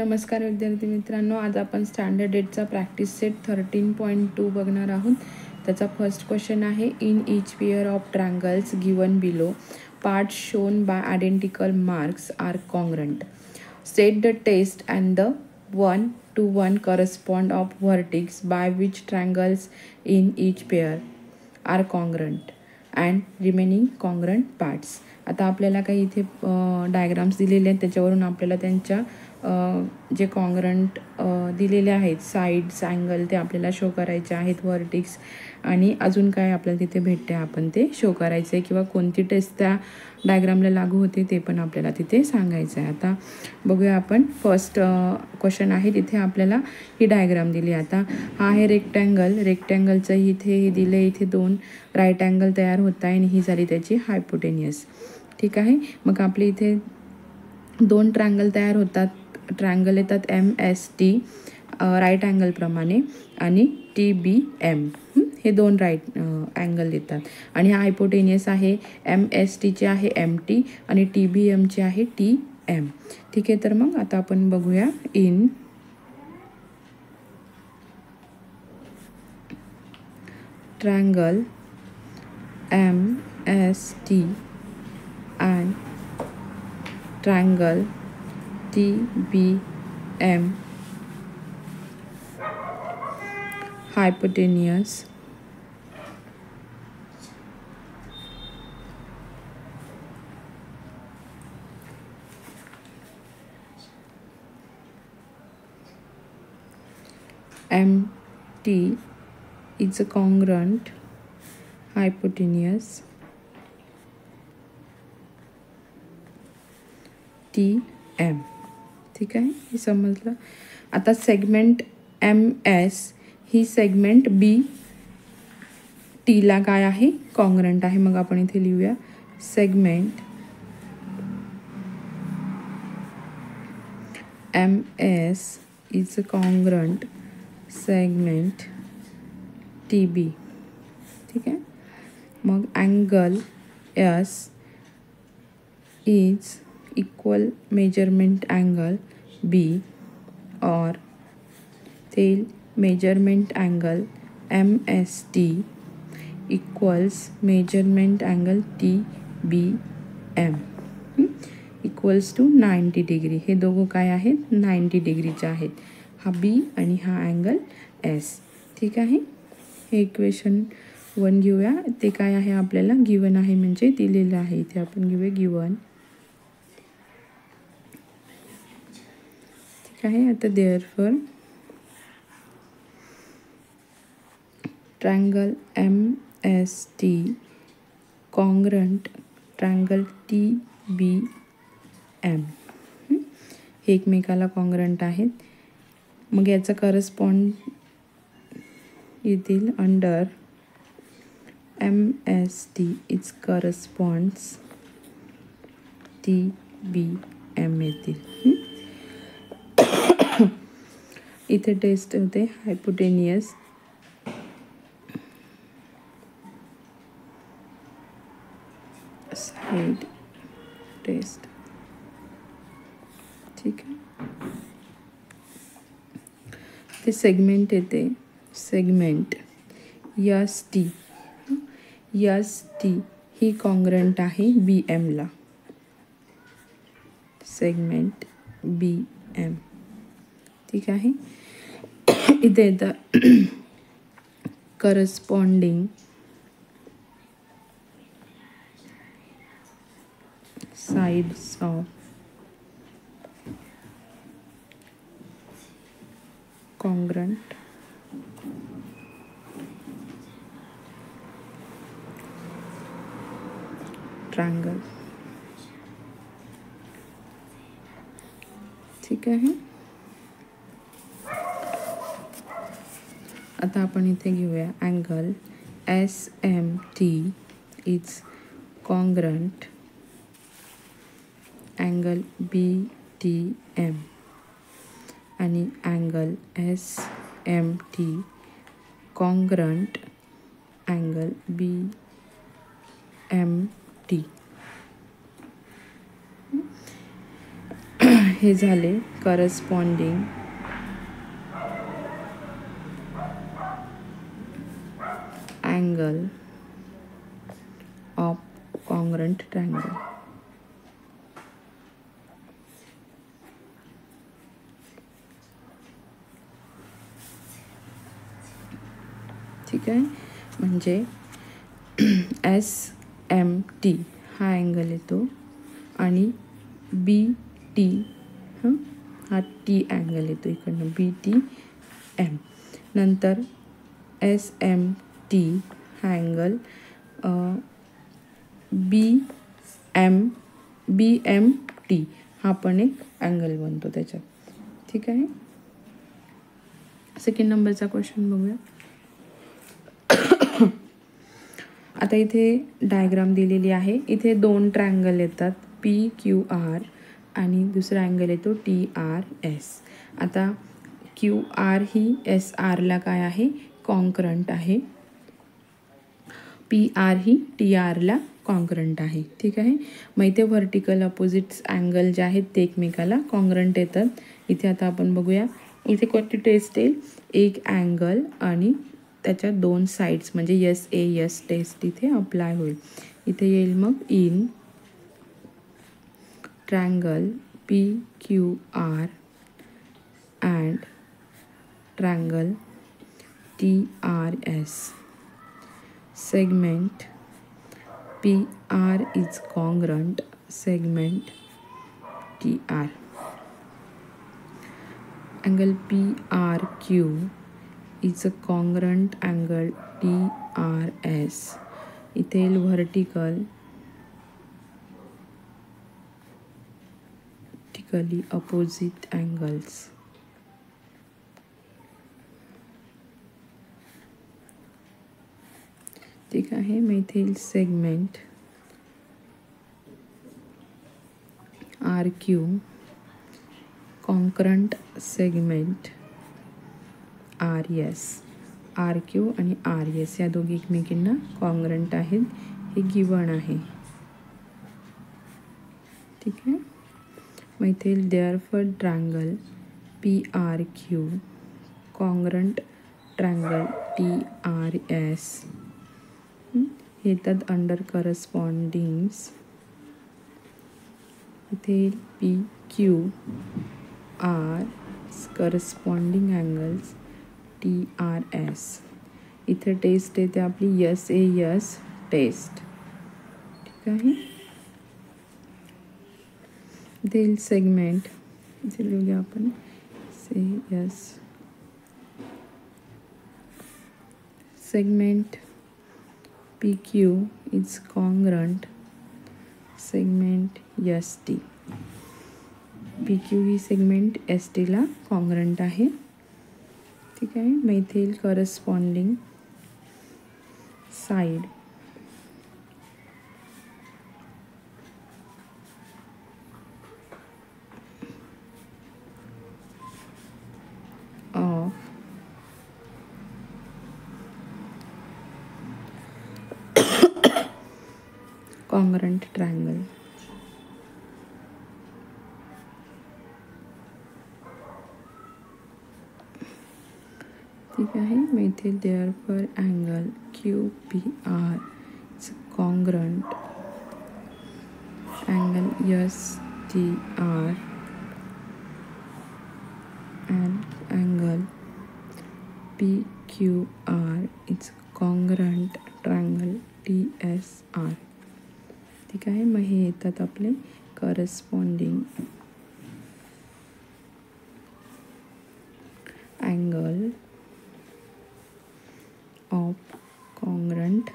नमस्कार विद्यार्थी मित्रांनो, आज आपण स्टँडर्ड 8चा प्रॅक्टिस सेट 13.2 बघणार आहोत. त्याचा फर्स्ट क्वेश्चन आहे, in each pair of triangles given below parts shown by identical marks are congruent. State the test and the 1-to-1 correspond of vertex by which triangles in each pair are congruent and remaining congruent parts. आता आपल्याला काही इथे diagrams दिलेले आहेत, त्याच्यावरून आपल्याला त्यांच्या जे कॉन्ग्रंट दिलेले आहेत साईड्स अँगल ते आपल्याला शो करायचे आहेत, वर्टिक्स आणि अजून काय आपल्याला तिथे भेटते आपण ते शो करायचं आहे किंवा कोणती टेस्ट त्या डायग्रामला लागू होते ते पण आपल्याला तिथे सांगायचं आहे. आता बघूया आपण फर्स्ट क्वेश्चन आहे, तिथे आपल्याला ही डायग्राम दिली. आता हा आहे रेक्टँगलचं इथे हे दिलं, इथे 2 राईट अँगल तयार होत आहे आणि ही झाली त्याची हायपोटेनियस. ठीक आहे, मग आपले इथे 2 ट्रायंगल तयार होतात. ट्रायंगल येतात MST राईट अँगलप्रमाणे आणि TBM हे 2 राईट अँगल येतात आणि हा हायपोटेनियस आहे. MSTचे आहे MT आणि TBMचे आहे TM. ठीक आहे, तर मग आता आपण बघूया in triangle MST and triangle TBM hypotenuse MT is a congruent hypotenuse TM. ठीक आहे, हे समजलं. आता सेगमेंट MS ही सेगमेंट BTला काय आहे, कॉन्ग्रंट आहे. मग आपण इथे लिहूया segment MS is congruent segment TB. ठीक आहे, मग angle S is equal measurement angle B or tail measurement angle MST equals measurement angle TBM equals to 90 degree. हे दोघं काय आहेत, 90 डिग्रीचे आहेत. हा B आणि हा अँगल S. ठीक आहे, हे इक्वेशन 1 घेऊया. ते काय आहे आपल्याला गिवन आहे, म्हणजे दिलेलं आहे. इथे आपण घेऊया गिवन. आहे आता therefore triangle MST congruent triangle TBM हे एकमेकाला कॉन्ग्रंट आहेत. मग याचा करस्पॉन्ड येतील under MST is corresponds TBM येतील. इथे टेस्ट होते हायपोटेनियस साइड टेस्ट. ठीक आहे, ते सेगमेंट येते सेगमेंट ST ही कॉन्ग्रंट आहे BMला. Segment BM. ठीक आहे, इथे येतं corresponding sides of congruent triangle. ठीक आहे, आता आपण इथे घेऊया angle SMT is congruent angle BTM आणि angle SMT congruent angle BMT. हे झाले corresponding angle of congruent triangle. ठीक आहे, म्हणजे SMT हा अँगल येतो आणि BT हा T अँगल येतो इकडनं BTM. नंतर SMT हा अँगल BMT हा पण एक अँगल बनतो त्याच्यात. ठीक आहे, सेकंड नंबरचा क्वेश्चन बघूया. आता इथे डायग्राम दिलेली आहे. इथे दोन ट्रायंगल येतात PQR आणि दुसरा अँगल येतो TRS. आता QR ही SRला काय आहे, कॉन्करंट आहे. PR ही TRला कॉन्करंट आहे. ठीक आहे, मग इथे व्हर्टिकल अपोजिट्स अँगल जे आहेत ते एकमेकाला कॉन्ग्रंट येतात. इथे आता आपण बघूया इथे कोणती टेस्ट येईल, एक अँगल आणि त्याच्या दोन साइड्स म्हणजे SAS टेस्ट इथे अप्लाय होईल. इथे येईल मग in triangle PQR and triangle TRS segment PR is congruent segment TR. Angle PRQ is a congruent angle TRS. इथे येईल vertically opposite angles. ठीक आहे, मग इथे येईल segment RQ concurrent segment RS. RQ आणि RS या दोघी एकमेकींना कॉन्ग्रंट आहेत, हे गिवन आहे. ठीक आहे, मग इथे येईल therefore triangle PRQ congruent triangle TRS येतात अंडर करस्पॉन्डिंग्स. इथे PQR करस्पॉन्डिंग अँगल्स TRS. इथे टेस्ट येते आपली SAS टेस्ट. ठीक आहे, इथे येईल सेगमेंट, इथे लिहूया आपण SAS segment PQ is congruent segment ST. PQ he segment STला congruent आहे. ठीक आहे, मग इथे येईल corresponding side of congruent triangle. ठीक आहे, मग इथे therefore angle QPR is congruent angle STR and angle PQR is congruent triangle TSR. ठीक आहे, मग हे येतात आपले corresponding angle of congruent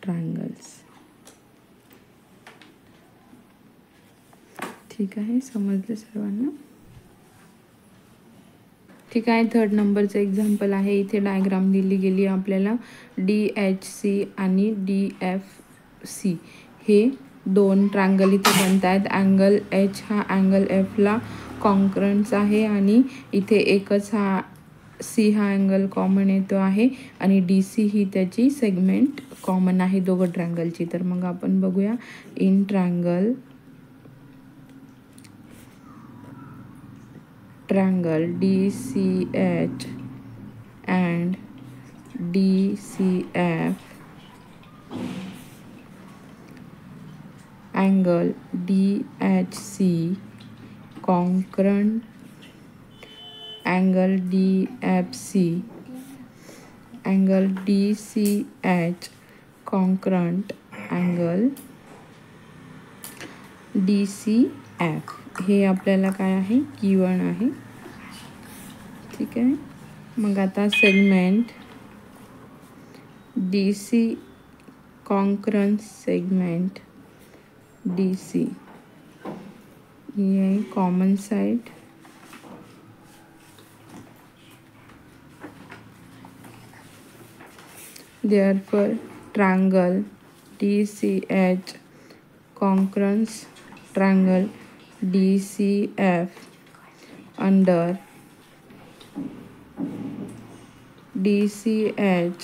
triangles. ठीक आहे, समजलं सर्वांना. ठीक आहे, थर्ड नंबरचं एक्झाम्पल आहे. इथे डायग्राम दिली गेली आपल्याला. DHC आणि DFC हे दोन ट्रायंगल इथे बनत आहेत. अँगल H हा अँगल Fला कॉन्करंट्स आहे आणि इथे एकच हा C हा अँगल कॉमन येतो आहे आणि DC ही त्याची सेगमेंट कॉमन आहे दोघं ट्रायंगलची. तर मग आपण बघूया in triangle triangle DCH and DCF, angle DHC congruent angle DFC, angle DCH congruent angle DCF. हे आपल्याला काय आहे, गिवन आहे. ठीक आहे. मग आता segment DC concurrent segment DC, ही आहे common side. Therefore triangle DCH congruent triangle DCF under DCH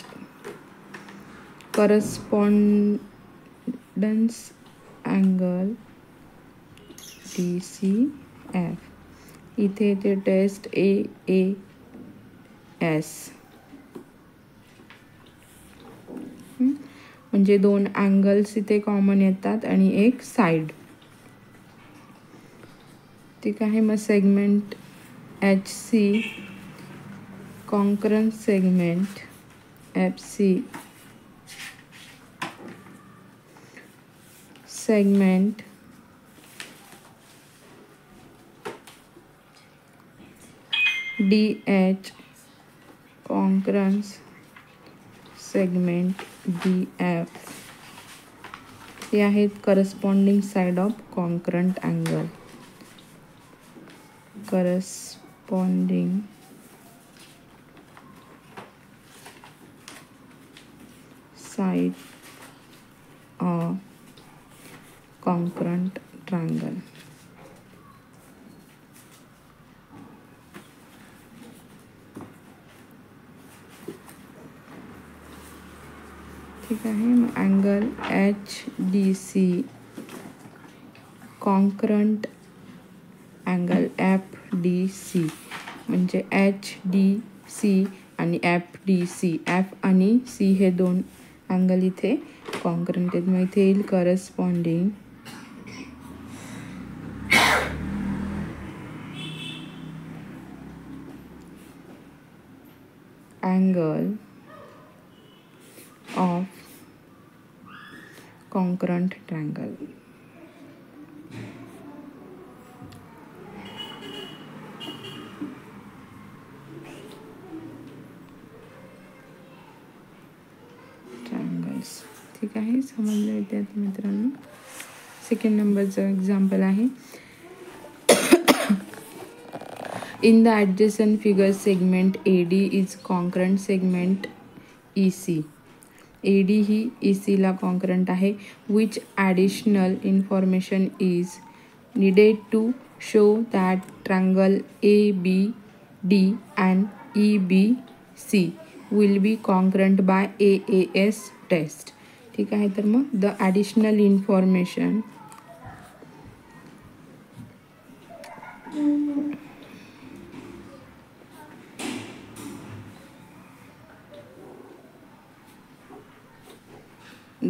correspondence angle DCF. इथे ते टेस्ट AAS, म्हणजे दोन अँगल्स इथे कॉमन येतात आणि एक साइड. ठीक आहे. मग segment HC concurrent segment FC, segment DH concurrent segment DF, हे आहेत corresponding side of concurrent angle. Corresponding side of concurrent triangle. ठीक आहे. मग angle HDC concurrent angle FDC, म्हणजे HDC आणि FDC, F आणि C हे दोन अँगल इथे कॉन्करंट आहेत. मग इथे येईल corresponding angle of concurrent triangle. Triangles. ठीक आहे. समजलं विद्यार्थी मित्रांनो. सेकंड नंबरचं एक्झाम्पल आहे. In the adjacent figure, segment AD is concurrent segment EC. AD he EC ला concurrent आहे. Which additional information is needed to show that triangle ABD and EBC will be concurrent by AAS test. ठीक आहे. तर मग the additional information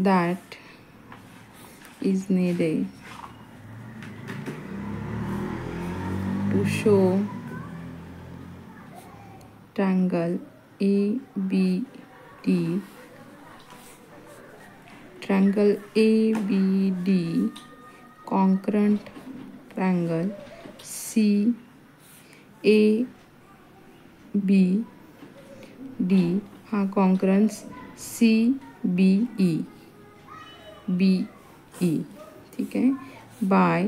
that is needed to show triangle ABD, triangle ABD concurrent triangle CABD हा concurrence CBE BE. ठीक आहे. By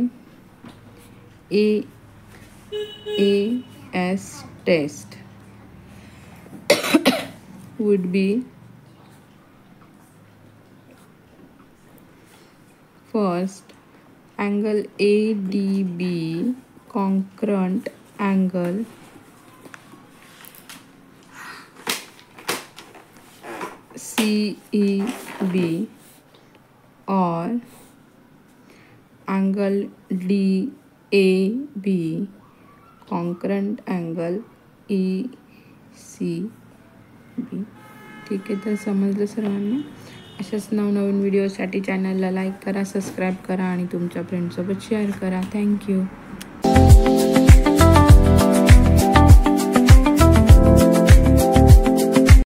AAS test would be first angle ADB concurrent angle CEB or angle DAB concurrent angle ECB. ठीक आहे, तर समजलं सर्वांना. अशाच नवनवीन व्हिडिओसाठी चॅनलला लाईक करा, सबस्क्राईब करा आणि तुमच्या फ्रेंड्ससोबत शेअर करा. थँक्यू.